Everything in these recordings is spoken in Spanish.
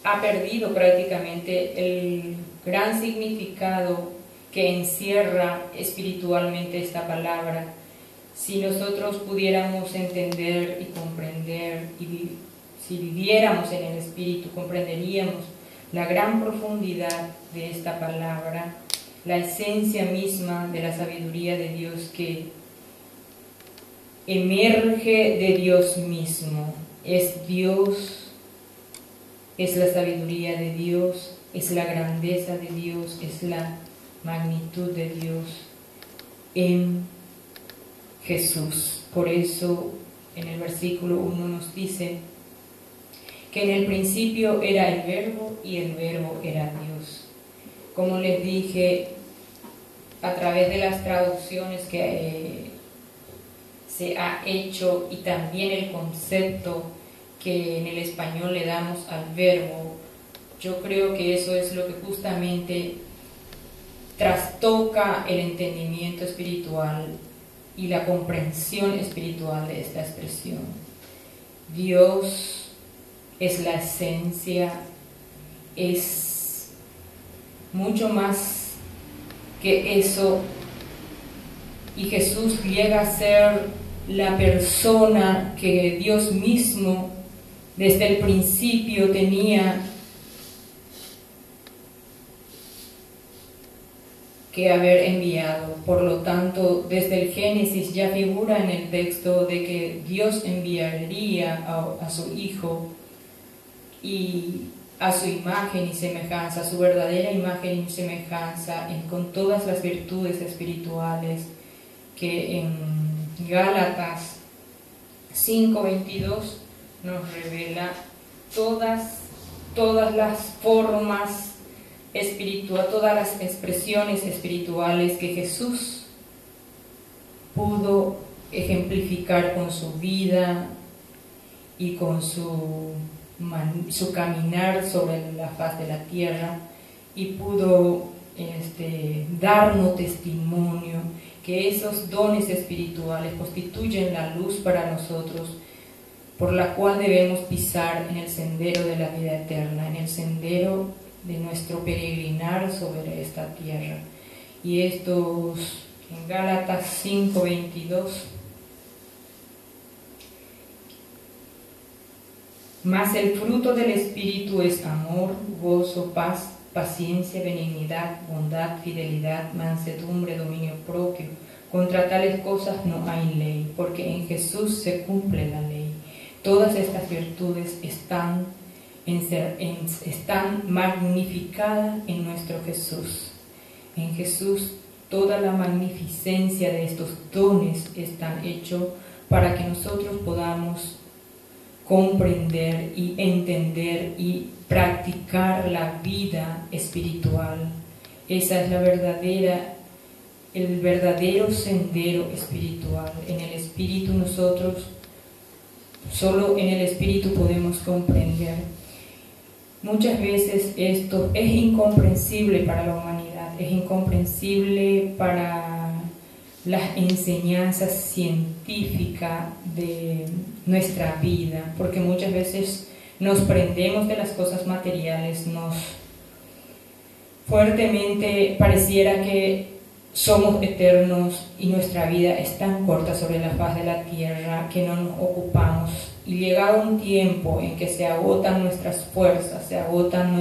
ha perdido prácticamente el gran significado que encierra espiritualmente esta palabra. Si nosotros pudiéramos entender y comprender, y si viviéramos en el Espíritu, comprenderíamos la gran profundidad de esta palabra, la esencia misma de la sabiduría de Dios que emerge de Dios mismo. Es Dios, es la sabiduría de Dios, es la grandeza de Dios, es la magnitud de Dios en Jesús. Por eso en el versículo 1 nos dice que en el principio era el Verbo y el Verbo era Dios. Como les dije, a través de las traducciones que se ha hecho y también el concepto que en el español le damos al verbo, yo creo que eso es lo que justamente trastoca el entendimiento espiritual y la comprensión espiritual de esta expresión. Dios es la esencia, es mucho más que eso, y Jesús llega a ser la persona que Dios mismo desde el principio tenía que haber enviado. Por lo tanto, desde el Génesis ya figura en el texto de que Dios enviaría a su Hijo y a su imagen y semejanza, a su verdadera imagen y semejanza, con todas las virtudes espirituales que en Gálatas 5:22 nos revela todas las formas espirituales, todas las expresiones espirituales que Jesús pudo ejemplificar con su vida y con su caminar sobre la faz de la tierra, y pudo darnos testimonio que esos dones espirituales constituyen la luz para nosotros, por la cual debemos pisar en el sendero de la vida eterna, en el sendero de nuestro peregrinar sobre esta tierra. Y estos en Gálatas 5:22: mas el fruto del Espíritu es amor, gozo, paz, paciencia, benignidad, bondad, fidelidad, mansedumbre, dominio propio. Contra tales cosas no hay ley, porque en Jesús se cumple la ley. Todas estas virtudes están magnificadas en nuestro Jesús. En Jesús toda la magnificencia de estos dones están hechos para que nosotros podamos comprender y entender y practicar la vida espiritual. Esa es el verdadero sendero espiritual. En el Espíritu nosotros, solo en el Espíritu podemos comprender. Muchas veces esto es incomprensible para la humanidad, es incomprensible para las enseñanzas científicas de nuestra vida, porque muchas veces nos prendemos de las cosas materiales, fuertemente pareciera que somos eternos y nuestra vida es tan corta sobre la faz de la tierra que no nos ocupamos, y llegado un tiempo en que se agotan nuestras fuerzas, se agotan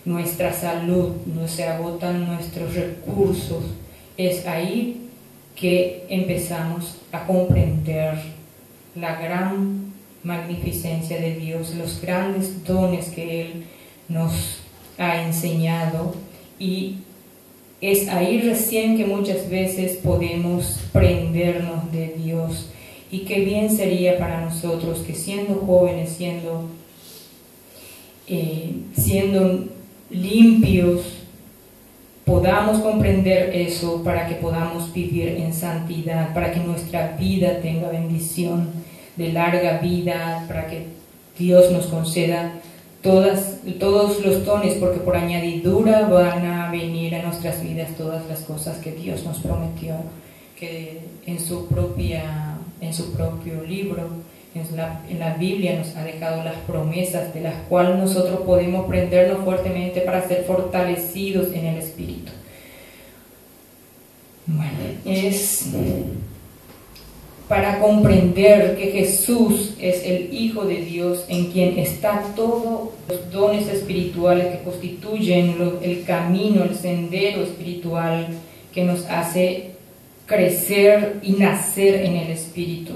nuestra salud, se agotan nuestros recursos, es ahí que empezamos a comprender la gran magnificencia de Dios, los grandes dones que Él nos ha enseñado, y es ahí recién que muchas veces podemos prendernos de Dios. Y qué bien sería para nosotros que siendo jóvenes, siendo limpios, podamos comprender eso para que podamos vivir en santidad, para que nuestra vida tenga bendición de larga vida, para que Dios nos conceda todos los dones, porque por añadidura van a venir a nuestras vidas todas las cosas que Dios nos prometió, que en su propio libro, En la Biblia nos ha dejado las promesas de las cuales nosotros podemos prendernos fuertemente para ser fortalecidos en el Espíritu. Bueno, es para comprender que Jesús es el Hijo de Dios, en quien están todos los dones espirituales que constituyen el camino, el sendero espiritual que nos hace crecer y nacer en el Espíritu.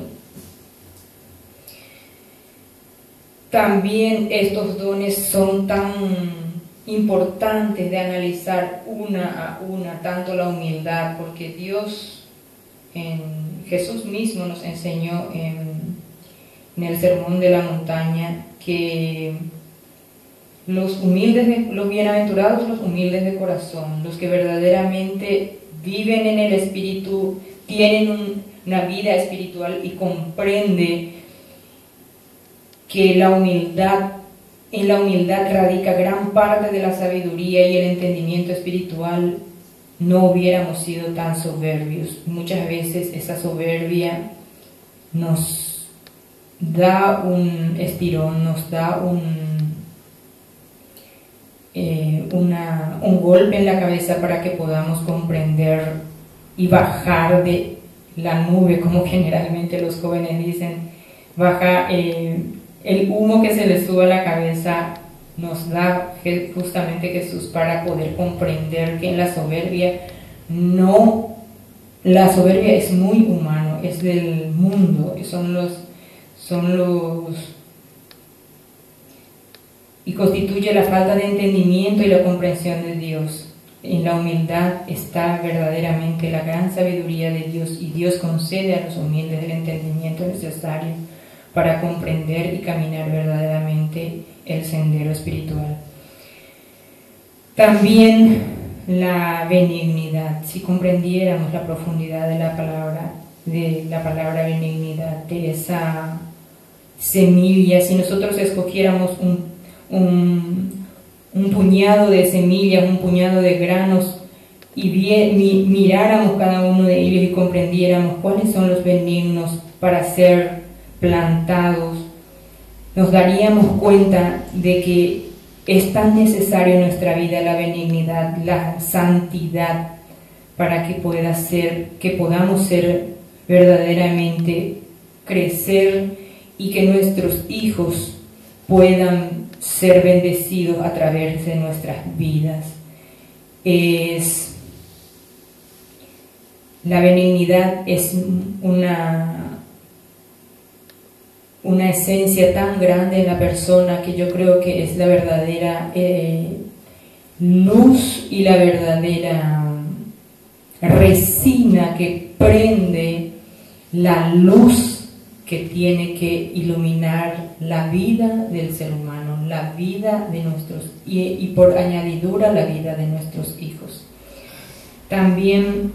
También estos dones son tan importantes de analizar una a una, tanto la humildad, porque Jesús mismo nos enseñó en el Sermón de la Montaña que los bienaventurados los humildes de corazón, los que verdaderamente viven en el Espíritu, tienen una vida espiritual y comprende que en la humildad radica gran parte de la sabiduría y el entendimiento espiritual, no hubiéramos sido tan soberbios. Muchas veces esa soberbia nos da un estirón, nos da un golpe en la cabeza para que podamos comprender y bajar de la nube, como generalmente los jóvenes dicen, baja el humo que se les sube a la cabeza. Nos da justamente Jesús para poder comprender que en la soberbia es muy humano, es del mundo, y constituye la falta de entendimiento y la comprensión de Dios. En la humildad está verdaderamente la gran sabiduría de Dios, y Dios concede a los humildes el entendimiento necesario para comprender y caminar verdaderamente el sendero espiritual. También la benignidad. Si comprendiéramos la profundidad de la palabra benignidad, de esa semilla, si nosotros escogiéramos un puñado de semillas, un puñado de granos, y miráramos cada uno de ellos y comprendiéramos cuáles son los benignos para ser plantados, nos daríamos cuenta de que es tan necesario en nuestra vida la benignidad, la santidad, para que podamos ser verdaderamente crecer y que nuestros hijos puedan ser bendecidos a través de nuestras vidas. La benignidad es una esencia tan grande en la persona, que yo creo que es la verdadera luz y la verdadera resina que prende la luz que tiene que iluminar la vida del ser humano, la vida de y por añadidura la vida de nuestros hijos. También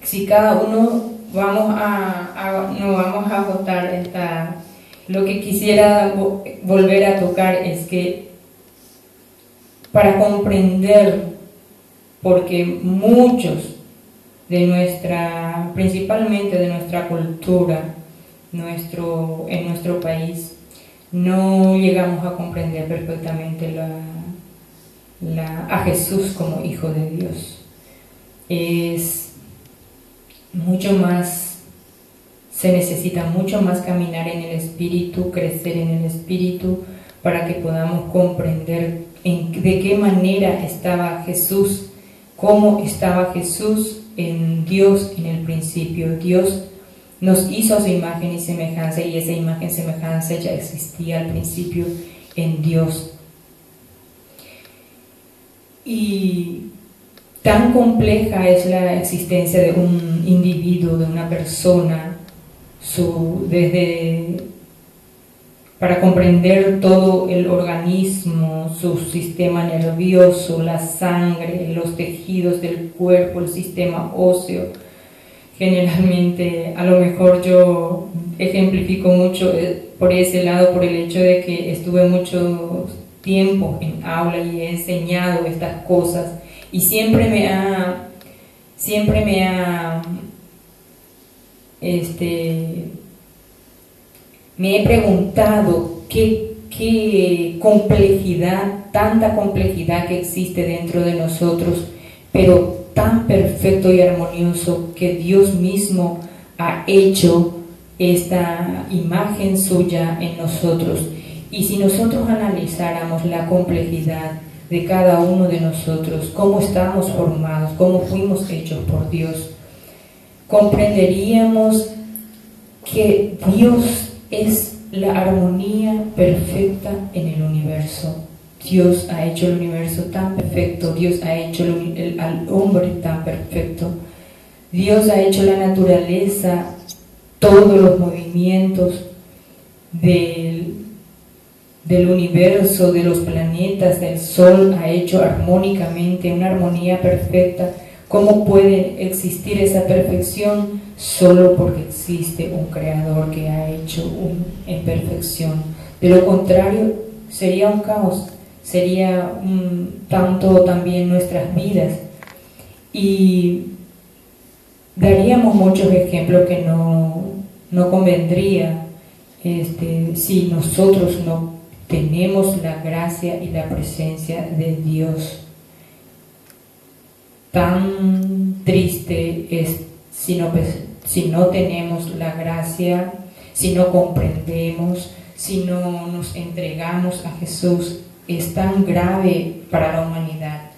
si cada uno no vamos a agotar lo que quisiera volver a tocar es que para comprender, porque muchos principalmente de nuestra cultura, en nuestro país, no llegamos a comprender perfectamente a Jesús como Hijo de Dios. Se necesita mucho más caminar en el Espíritu, crecer en el Espíritu, para que podamos comprender de qué manera estaba Jesús, cómo estaba Jesús en Dios en el principio. Dios nos hizo a su imagen y semejanza, y esa imagen y semejanza ya existía al principio en Dios. Y tan compleja es la existencia de un individuo, de una persona, para comprender todo el organismo, su sistema nervioso, la sangre, los tejidos del cuerpo, el sistema óseo. Generalmente, a lo mejor yo ejemplifico mucho por ese lado, por el hecho de que estuve mucho tiempo en aula y he enseñado estas cosas, y siempre me ha me he preguntado qué complejidad, tanta complejidad que existe dentro de nosotros, pero tan perfecto y armonioso que Dios mismo ha hecho esta imagen suya en nosotros. Y si nosotros analizáramos la complejidad de cada uno de nosotros, cómo estamos formados, cómo fuimos hechos por Dios, comprenderíamos que Dios es la armonía perfecta en el universo. Dios ha hecho el universo tan perfecto, Dios ha hecho al hombre tan perfecto, Dios ha hecho la naturaleza, todos los movimientos del universo, de los planetas, del sol, ha hecho armónicamente, una armonía perfecta. ¿Cómo puede existir esa perfección? Solo porque existe un creador que ha hecho en perfección. De lo contrario, sería un caos, sería tanto también nuestras vidas. Y daríamos muchos ejemplos que no convendría si nosotros no tenemos la gracia y la presencia de Dios. Tan triste es si no tenemos la gracia, si no comprendemos, si no nos entregamos a Jesús. Es tan grave para la humanidad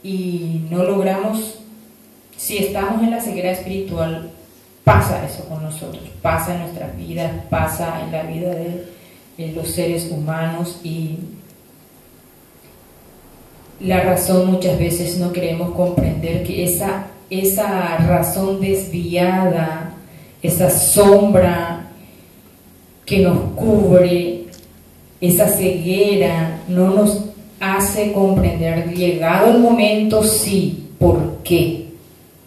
y no logramos. Si estamos en la ceguera espiritual, pasa eso con nosotros, pasa en nuestras vidas, pasa en la vida de los seres humanos, y la razón muchas veces no queremos comprender que esa razón desviada, esa sombra que nos cubre, esa ceguera, no nos hace comprender, llegado el momento, sí, ¿por qué?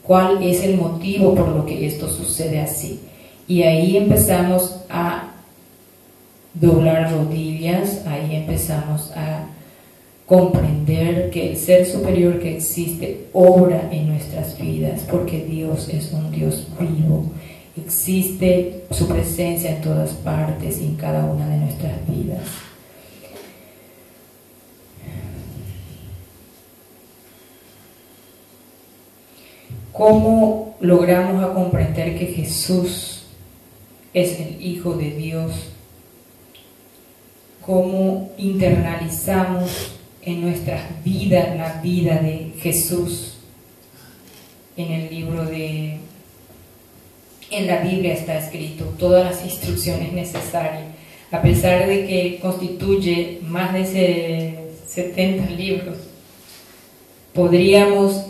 ¿Cuál es el motivo por lo que esto sucede así? Y ahí empezamos a doblar rodillas, ahí empezamos a comprender que el ser superior que existe obra en nuestras vidas, porque Dios es un Dios vivo, existe su presencia en todas partes y en cada una de nuestras vidas. ¿Cómo logramos a comprender que Jesús es el Hijo de Dios? ¿Cómo internalizamos en nuestras vidas la vida de Jesús? En el libro en la Biblia está escrito todas las instrucciones necesarias, a pesar de que constituye más de 70 libros. Podríamos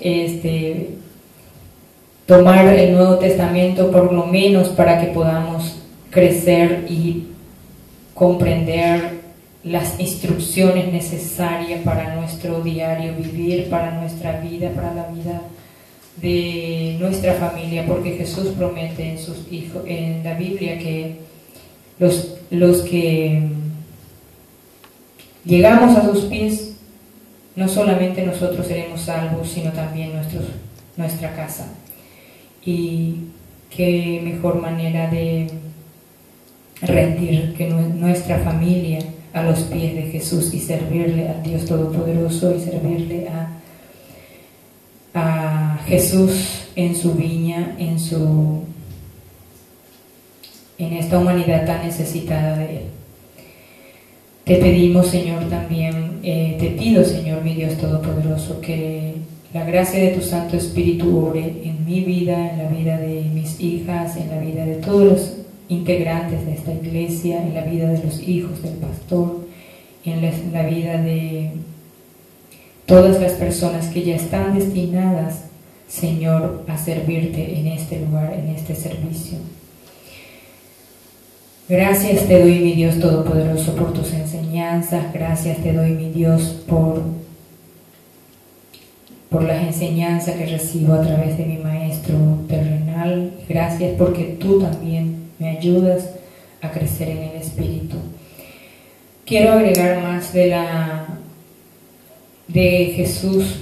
tomar el Nuevo Testamento por lo menos para que podamos crecer y comprender las instrucciones necesarias para nuestro diario vivir, para nuestra vida, para la vida de nuestra familia, porque Jesús promete en la Biblia que los que llegamos a sus pies, no solamente nosotros seremos salvos, sino también nuestra casa. Y qué mejor manera de rendir que nuestra familia a los pies de Jesús y servirle al Dios Todopoderoso y servirle a Jesús en su viña, en esta humanidad tan necesitada de Él. Te pedimos, Señor, también, te pido, Señor, mi Dios Todopoderoso, que la gracia de tu Santo Espíritu obre en mi vida, en la vida de mis hijas, en la vida de todos los integrantes de esta iglesia, en la vida de los hijos del pastor, en la vida de todas las personas que ya están destinadas, Señor, a servirte en este lugar, en este servicio. Gracias te doy, mi Dios Todopoderoso, por tus enseñanzas. Gracias te doy, mi Dios, por las enseñanzas que recibo a través de mi maestro terrenal. Gracias porque tú también me ayudas a crecer en el Espíritu. Quiero agregar más de Jesús,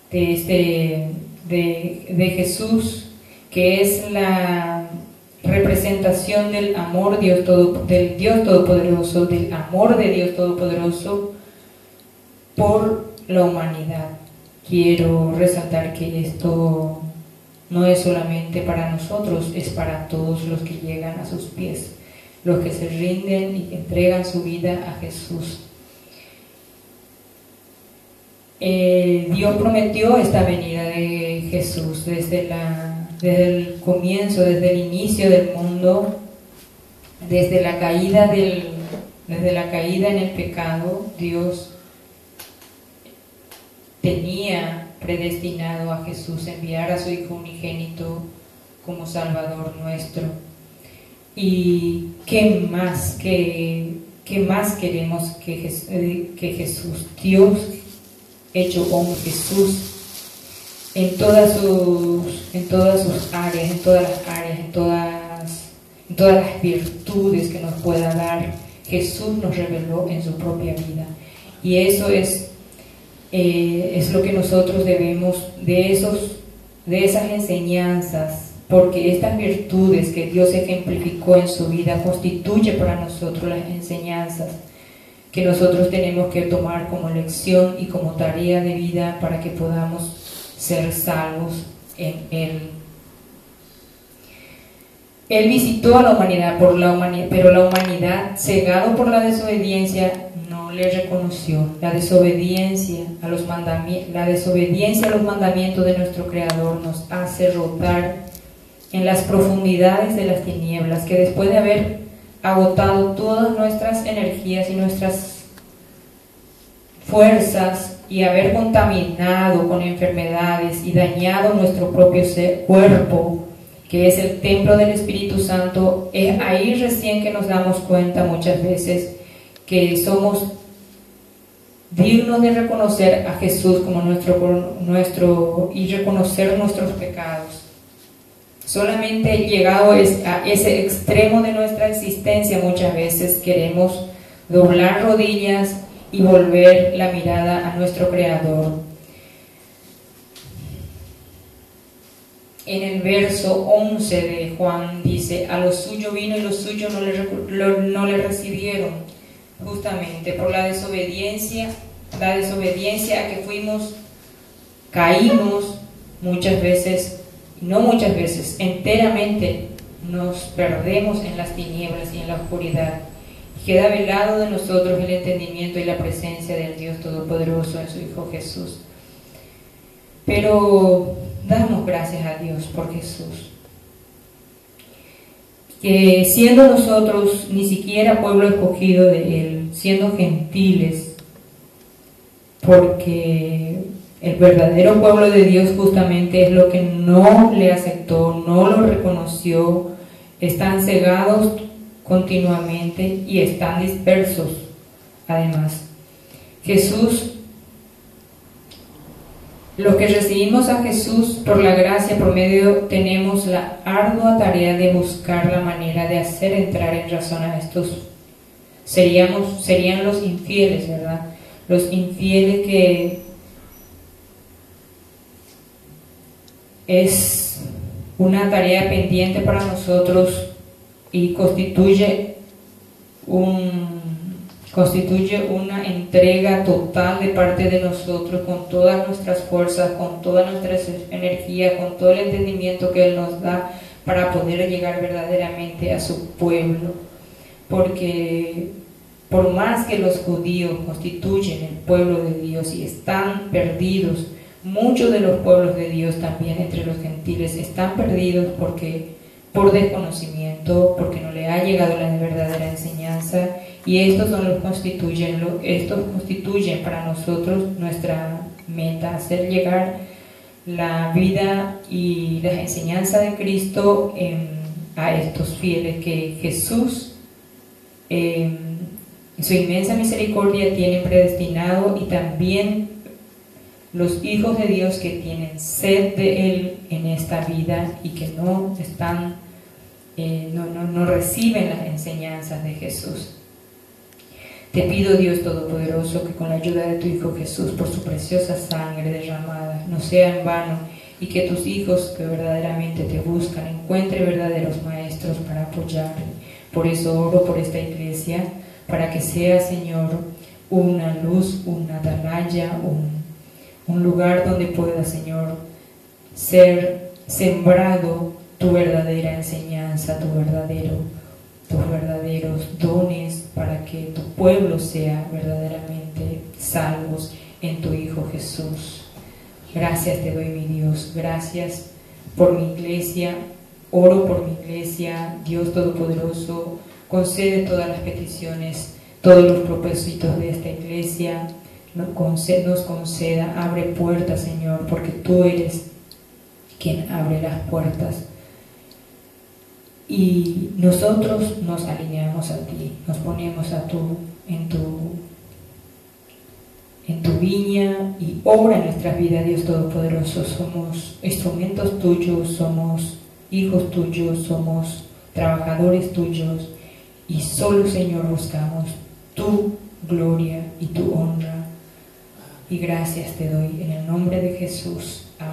de Jesús, que es la representación del amor del Dios Todopoderoso, del amor de Dios Todopoderoso por la humanidad. Quiero resaltar que esto no es solamente para nosotros, es para todos los que llegan a sus pies, los que se rinden y entregan su vida a Jesús. Dios prometió esta venida de Jesús desde el comienzo, desde el inicio del mundo, desde la caída en el pecado. Dios tenía predestinado a Jesús enviar a su Hijo unigénito como Salvador nuestro. ¿Y qué más queremos que Jesús, Dios hecho hombre, Jesús, en todas sus áreas, en todas las virtudes que nos pueda dar, Jesús nos reveló en su propia vida? Y eso es lo que nosotros debemos de esas enseñanzas, porque estas virtudes que Dios ejemplificó en su vida constituye para nosotros las enseñanzas que nosotros tenemos que tomar como lección y como tarea de vida para que podamos ser salvos en Él. Él visitó a la humanidad, pero la humanidad, cegado por la desobediencia, no le reconoció. La desobediencia a los mandamientos de nuestro Creador nos hace rodar en las profundidades de las tinieblas, que después de haber agotado todas nuestras energías y nuestras fuerzas y haber contaminado con enfermedades y dañado nuestro propio cuerpo, que es el templo del Espíritu Santo, es ahí recién que nos damos cuenta muchas veces que somos dignos de reconocer a Jesús como nuestro y reconocer nuestros pecados. Solamente llegado a ese extremo de nuestra existencia, muchas veces queremos doblar rodillas y volver la mirada a nuestro Creador. En el verso 11 de Juan dice: a lo suyo vino y los suyos no le recibieron, justamente por la desobediencia a que caímos muchas veces. No muchas veces, enteramente nos perdemos en las tinieblas y en la oscuridad. Queda velado de nosotros el entendimiento y la presencia del Dios Todopoderoso en su Hijo Jesús. Pero damos gracias a Dios por Jesús, que siendo nosotros ni siquiera pueblo escogido de Él, siendo gentiles, porque el verdadero pueblo de Dios justamente es lo que no le aceptó, no lo reconoció, están cegados continuamente y están dispersos. Además, Jesús, los que recibimos a Jesús por la gracia, por medio, tenemos la ardua tarea de buscar la manera de hacer entrar en razón a estos. Serían los infieles, ¿verdad? Los infieles que es una tarea pendiente para nosotros y constituye una entrega total de parte de nosotros, con todas nuestras fuerzas, con todas nuestras energías, con todo el entendimiento que Él nos da para poder llegar verdaderamente a su pueblo. Porque por más que los judíos constituyen el pueblo de Dios y están perdidos, muchos de los pueblos de Dios también entre los gentiles están perdidos por desconocimiento, porque no le ha llegado la verdadera enseñanza, y estos constituyen para nosotros nuestra meta, hacer llegar la vida y las enseñanzas de Cristo a estos fieles que Jesús en su inmensa misericordia tiene predestinado, y también los hijos de Dios que tienen sed de Él en esta vida y que no reciben las enseñanzas de Jesús. Te pido, Dios Todopoderoso, que con la ayuda de tu Hijo Jesús, por su preciosa sangre derramada, no sea en vano y que tus hijos que verdaderamente te buscan encuentren verdaderos maestros para apoyar. Por eso oro por esta iglesia, para que sea, Señor, una luz, una atalaya, un lugar donde pueda, Señor, ser sembrado tu verdadera enseñanza, tus verdaderos dones, para que tu pueblo sea verdaderamente salvos en tu Hijo Jesús. Gracias te doy, mi Dios, gracias por mi iglesia, oro por mi iglesia. Dios Todopoderoso, concede todas las peticiones, todos los propósitos de esta iglesia, nos conceda, abre puertas, Señor, porque tú eres quien abre las puertas. Y nosotros nos alineamos a ti, nos ponemos en tu viña y obra en nuestras vidas, Dios Todopoderoso. Somos instrumentos tuyos, somos hijos tuyos, somos trabajadores tuyos y solo, Señor, buscamos tu gloria y tu honra. Y gracias te doy en el nombre de Jesús. Amén.